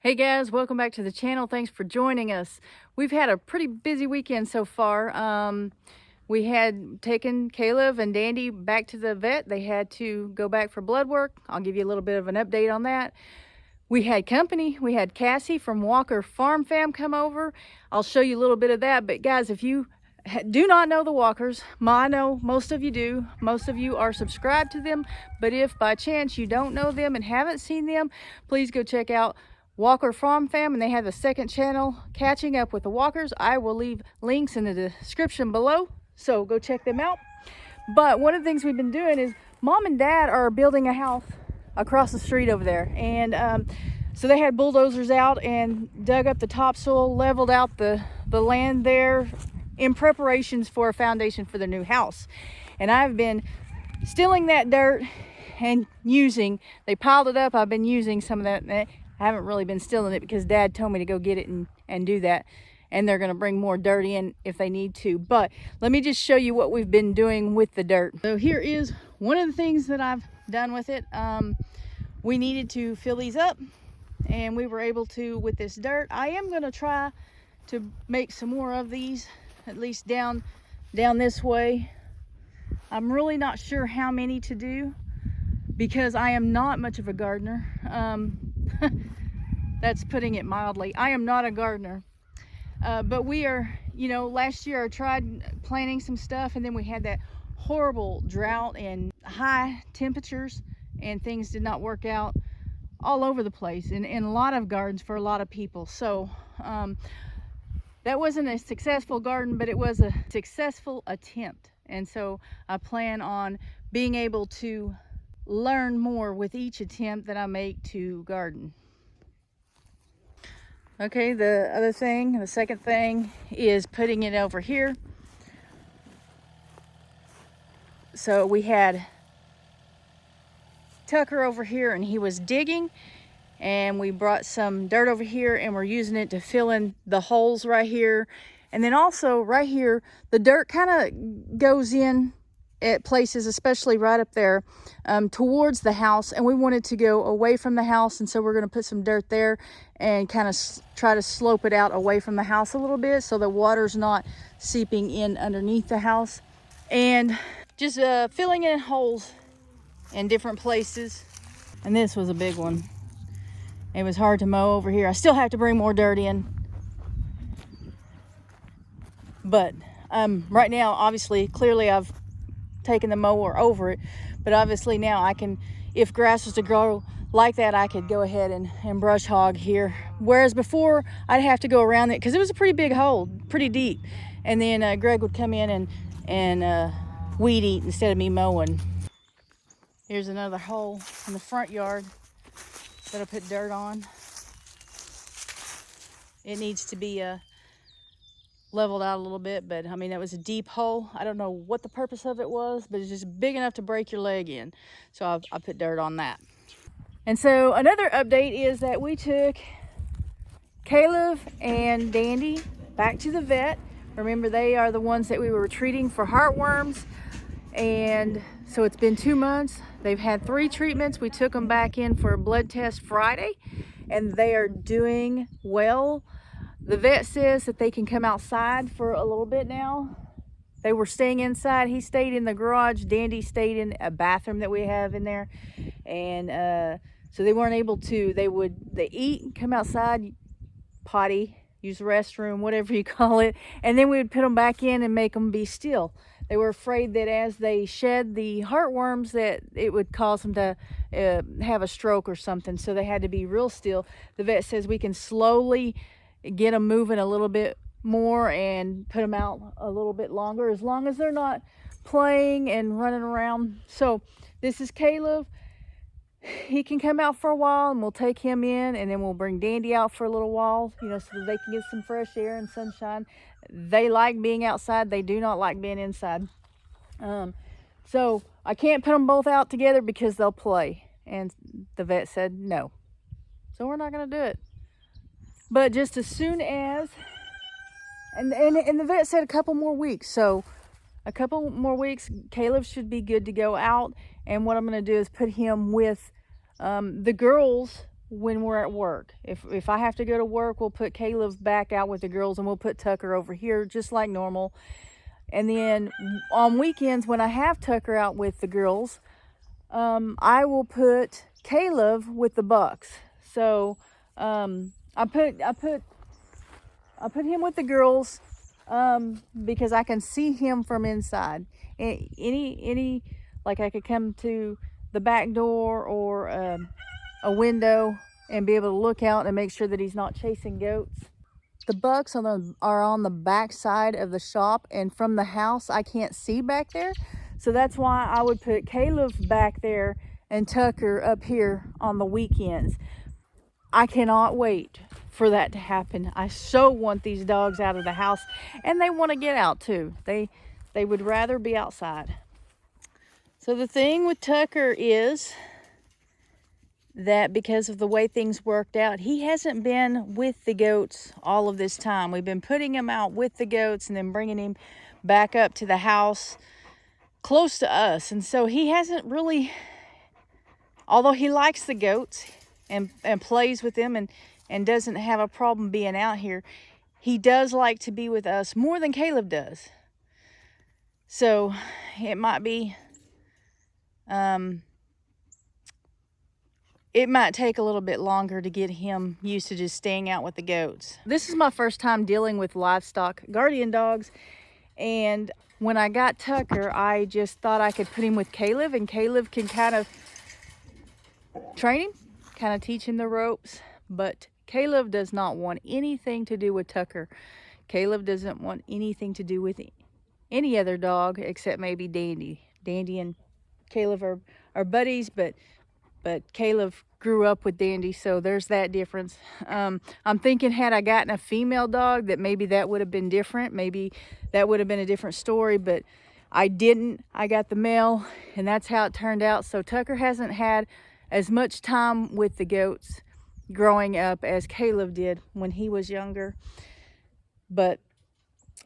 Hey guys, welcome back to the channel. Thanks for joining us. We've had a pretty busy weekend so far. We had taken Caleb and Dandy back to the vet. They had to go back for blood work. I'll give you a little bit of an update on that. We had company. We had Cassie from Walker Farm Fam come over. I'll show you a little bit of that. But guys, if you do not know the Walkers, I know most of you do. Most of you are subscribed to them. But if by chance you don't know them and haven't seen them, please go check out Walker Farm Fam, and they have a second channel, Catching Up with the Walkers. I will leave links in the description below, so go check them out. But one of the things we've been doing is Mom and Dad are building a house across the street over there, and so they had bulldozers out and dug up the topsoil, leveled out the land there in preparations for a foundation for the new house. And I've been stealing that dirt and they piled it up. I've been using some of that. I haven't really been stealing it because Dad told me to go get it and do that. And they're going to bring more dirt in if they need to. But let me just show you what we've been doing with the dirt. So here is one of the things that I've done with it. We needed to fill these up, and we were able to with this dirt. I am going to try to make some more of these, at least down this way. I'm really not sure how many to do because I am not much of a gardener. That's putting it mildly. I am not a gardener, but we are, last year I tried planting some stuff, and then we had that horrible drought and high temperatures, and things did not work out all over the place in a lot of gardens for a lot of people. So that wasn't a successful garden, but it was a successful attempt. And so I plan on being able to learn more with each attempt that I make to garden. Okay, the second thing is putting it over here. So we had Tucker over here, and he was digging, and we brought some dirt over here, and we're using it to fill in the holes right here. And then also right here, the dirt kind of goes in at places, especially right up there towards the house, and we wanted to go away from the house, and so we're going to put some dirt there and kind of try to slope it out away from the house a little bit so the water's not seeping in underneath the house. And just filling in holes in different places. And this was a big one. It was hard to mow over here. I still have to bring more dirt in, but right now, obviously, clearly I've taking the mower over it, but obviously now I can, if grass was to grow like that, I could go ahead and brush hog here, whereas before I'd have to go around it because it was a pretty big hole, pretty deep, and then Greg would come in and weed eat instead of me mowing. Here's another hole in the front yard that I put dirt on. It needs to be leveled out a little bit, but I mean, it was a deep hole. I don't know what the purpose of it was, but it's just big enough to break your leg in. So I put dirt on that. And so another update is that we took Caleb and Dandy back to the vet. Remember, they are the ones that we were treating for heartworms. And so it's been 2 months. They've had 3 treatments. We took them back in for a blood test Friday, and they are doing well. The vet says that they can come outside for a little bit now. They were staying inside. He stayed in the garage. Dandy stayed in a bathroom that we have in there. And so they weren't able to, they eat, come outside, potty, use the restroom, whatever you call it. And then we would put them back in and make them be still. They were afraid that as they shed the heartworms that it would cause them to have a stroke or something. So they had to be real still. The vet says we can slowly get them moving a little bit more and put them out a little bit longer, as long as they're not playing and running around. So this is Caleb. He can come out for a while, and we'll take him in, and then we'll bring Dandy out for a little while, so that they can get some fresh air and sunshine. They like being outside. They do not like being inside. So I can't put them both out together because they'll play, and the vet said no. So we're not going to do it. But just as soon as, and the vet said a couple more weeks. So a couple more weeks, Caleb should be good to go out. And what I'm going to do is put him with the girls when we're at work. If I have to go to work, we'll put Caleb back out with the girls and we'll put Tucker over here just like normal. And then on weekends when I have Tucker out with the girls, I will put Caleb with the bucks. So I put him with the girls because I can see him from inside. Any like I could come to the back door or a window and be able to look out and make sure that he's not chasing goats. The bucks are on the back side of the shop, and from the house I can't see back there. So that's why I would put Caleb back there and Tucker up here on the weekends. I cannot wait for that to happen. I so want these dogs out of the house, and they want to get out too. They would rather be outside. So the thing with Tucker is that because of the way things worked out, he hasn't been with the goats all of this time. We've been putting him out with the goats and then bringing him back up to the house close to us. And so he hasn't really, although he likes the goats and plays with them and doesn't have a problem being out here, he does like to be with us more than Caleb does. So it might be, it might take a little bit longer to get him used to just staying out with the goats. This is my first time dealing with livestock guardian dogs, and when I got Tucker, I just thought I could put him with Caleb, and Caleb can kind of train him, kind of teach him the ropes, but Caleb does not want anything to do with Tucker. Caleb doesn't want anything to do with any other dog except maybe Dandy. Dandy and Caleb are buddies, but Caleb grew up with Dandy, so there's that difference. I'm thinking had I gotten a female dog that maybe that would have been different. Maybe that would have been a different story, but I didn't. I got the male, and that's how it turned out. So Tucker hasn't had as much time with the goats growing up as Caleb did when he was younger. But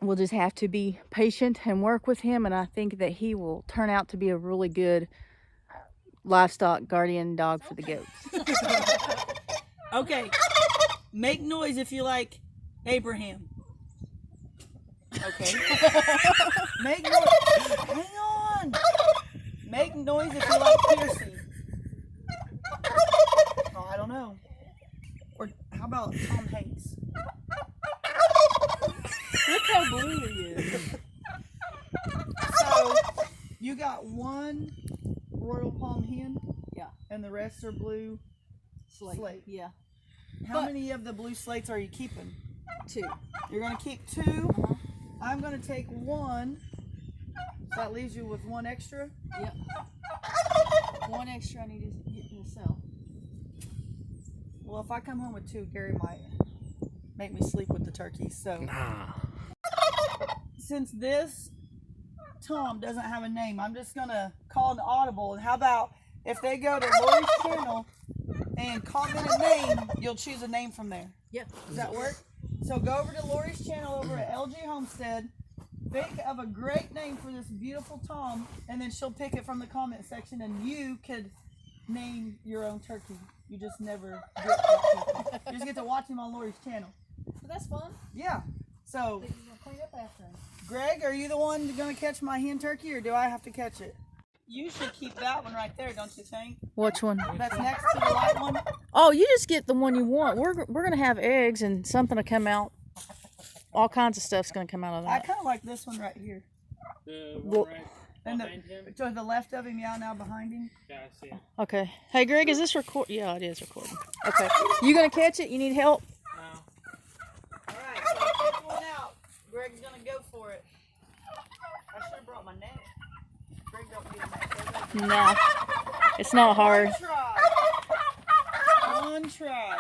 we'll just have to be patient and work with him, and I think that he will turn out to be a really good livestock guardian dog for the goats. Okay, make noise if you like Abraham. Okay. Make noise. Hang on. Make noise if you like Piercy. Oh, I don't know. Or how about Tom Hanks? Look how blue he is. So you got one Royal Palm hen? Yeah. And the rest are blue slate. Yeah. How many of the blue slates are you keeping? 2. You're going to keep 2? Uh-huh. I'm going to take 1. So that leaves you with 1 extra? Yep. 1 extra I need to get myself. Well, if I come home with 2, Gary might make me sleep with the turkeys. So, since this Tom doesn't have a name, I'm just going to call an audible. And how about if they go to Lorie's channel and comment a name, you'll choose a name from there. Yep. Does that work? So go over to Lorie's channel over at LG Homestead. Think of a great name for this beautiful Tom, and then she'll pick it from the comment section, and you could name your own turkey. You just never get that turkey. You just get to watch him on Lorie's channel. So that's fun. Yeah. So, He's gonna clean up after him. Greg, are you the one going to catch my hen turkey, or do I have to catch it? You should keep that one right there, don't you think? Which one? That's next to the light one. Oh, you just get the one you want. We're gonna have eggs and something to come out. All kinds of stuff's gonna come out of I that. kind of like this one right here. The Well- one right And behind him? to the left of him, yeah, now behind him. Yeah, I see him. Okay. Hey, Greg, is this record? Yeah, it is recording. Okay. You gonna catch it? You need help? No. All right, so I picked one out. Greg's gonna go for it. I should have brought my net. Greg don't need a net. No. It's not hard. One try. One try.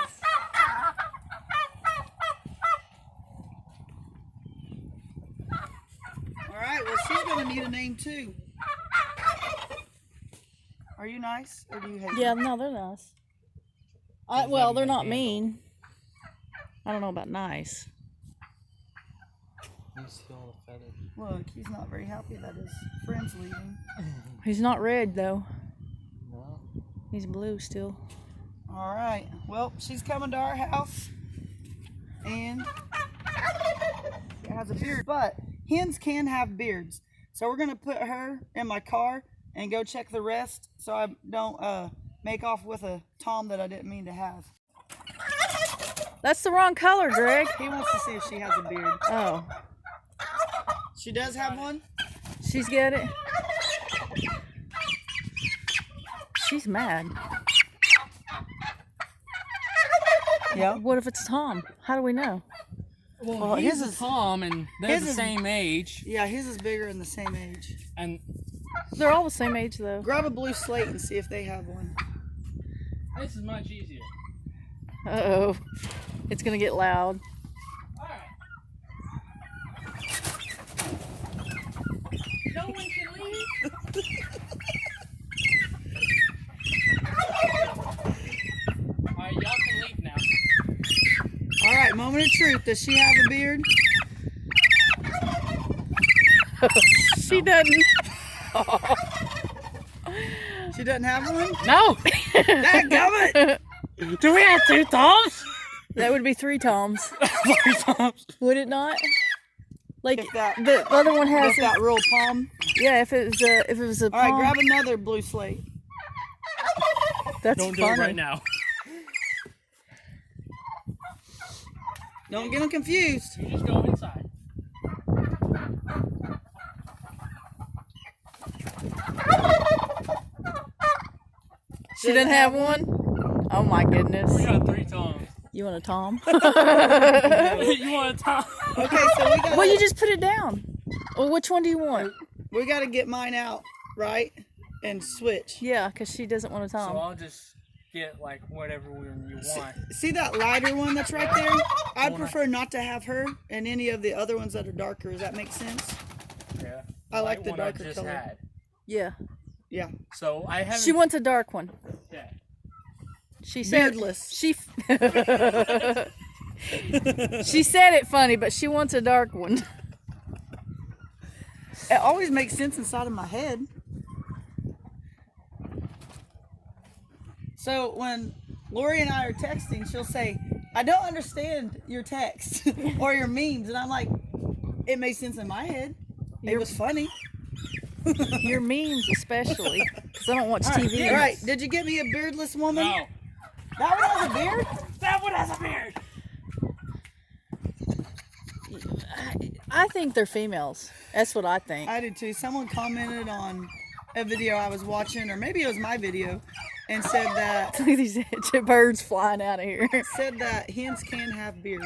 All right, well, she's gonna need a name too. Are you nice, or do you hate Yeah, me? no, they're nice. Well, they're not mean. I don't know about nice. You see all the feathers? Look, he's not very happy that his friend's leaving. He's not red though. No. He's blue still. All right. Well, she's coming to our house, and it has a beard. But hens can have beards, so we're gonna put her in my car and go check the rest, so I don't make off with a tom that I didn't mean to have. That's the wrong color, Greg. He wants to see if she has a beard. Oh, She does have one. she's got it. She's mad. Yeah. What if it's Tom? How do we know? Well, his he's is- a Tom, and they're his the is- same age. Yeah, his is bigger and the same age. And They're all the same age, though. Grab a blue slate and see if they have one. this is much easier. Uh-oh. It's gonna get loud. Alright. No one can leave. Alright, y'all can leave now. All right, moment of truth. Does she have a beard? She doesn't. She doesn't have one? No! Dadgummit! Do we have 2 Toms? That would be 3 Toms. 3 Toms. Would it not? Like, If that- the other one has... With that real palm. Yeah, if it was a All right, palm, grab another blue slate. that's Don't do funny. it right now. Don't get them confused. You just go inside. She didn't have one? Oh my goodness. We got 3 Toms. You want a Tom? You want a Tom? Okay, so we got. Well, you just put it down. Well, which one do you want? We got to get mine out, right, and switch. Yeah, because she doesn't want a So Tom. I'll just get like whatever one you want. See that lighter one that's right there? I'd prefer not to have her and any of the other ones that are darker. Does that make sense? Yeah. I like the one darker just color. had. Yeah. Yeah. So I haven't. She wants a dark one. Yeah. She said Beardless. she she said it funny, but she wants a dark one. It always makes sense inside of my head. So when Lorie and I are texting, she'll say, "I don't understand your text or your memes," and I'm like, "It made sense in my head. It was funny." Your memes, especially, because I don't watch TV. All right. Did you get me a beardless woman? No. That one has a beard. That one has a beard. I think they're females. That's what I think. I did too. Someone commented on a video I was watching, or maybe it was my video, and said that Look at these birds flying out of here. hens can have beards.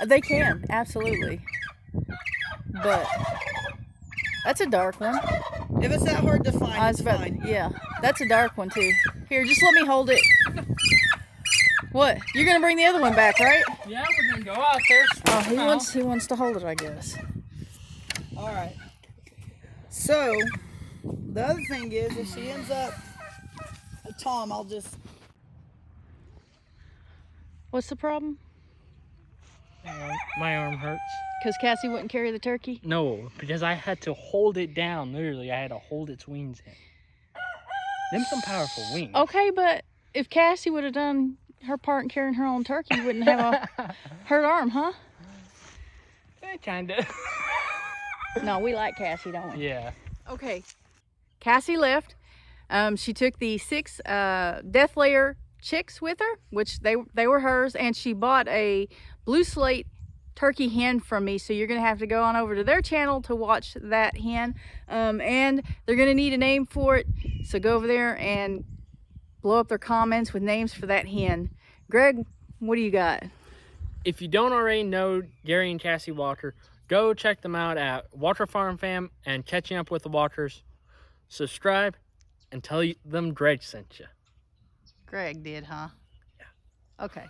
They can, absolutely. But that's a dark one. If it's that hard to find, I was it's about, fine. yeah, that's a dark one too. Here, just let me hold it. What? You're gonna bring the other one back, right? Yeah, we're gonna go out there. Oh, he wants to hold it, I guess. All right. So the other thing is, if she ends up a Tom, I'll just. What's the problem? My arm hurts. Because Cassie wouldn't carry the turkey? No, because I had to hold it down. Literally, I had to hold its wings in. Them some powerful wings. Okay, but if Cassie would have done her part in carrying her own turkey, you wouldn't have a hurt arm, huh? Kinda. No, we like Cassie, don't we? Yeah. Okay. Cassie left. She took the 6 death layer chicks with her, which they were hers, and she bought a blue slate turkey hen from me, so you're gonna have to go on over to their channel to watch that hen, and they're gonna need a name for it, so go over there and blow up their comments with names for that hen. Greg, what do you got? If you don't already know Gary and Cassie Walker, go check them out at Walker Farm Fam and Catching Up with the Walkers. Subscribe and tell them Greg sent you. Greg did, huh? Yeah. Okay.